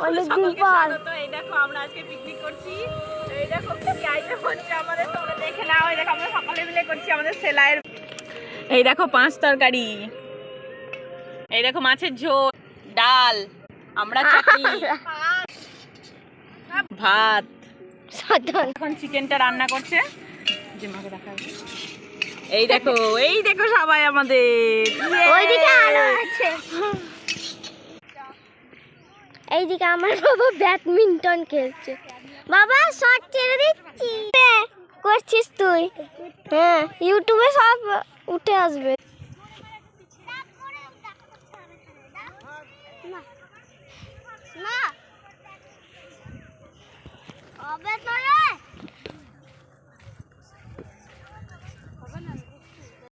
অনেকদিন পর তো এই দেখো আমরা আজকে পিকনিক করছি। এই দেখো কি আইটেম হচ্ছে আমাদের, তোমরা দেখে নাও। এই দেখো আমরা সকালে মিলে করছি আমাদের সেলাইয়ের। এই দেখো 5 তরকারি, এই দেখো মাছের ঝোল, ডাল, আমরা চাটনি, ভাত। এখন চিকেনটা রান্না করছে, যে মাকে দেখা যাচ্ছে। এই দেখো সবাই আমাদের। ওইদিকে আলো আছে, এইদিকে আমার বাবা ব্যাডমিন্টন খেলছে। বাবা শর্ট ছেড়ে দিচ্ছি, করছিস তুই? হ্যাঁ, ইউটিউবে সব উঠে আসবে। না হবে তো।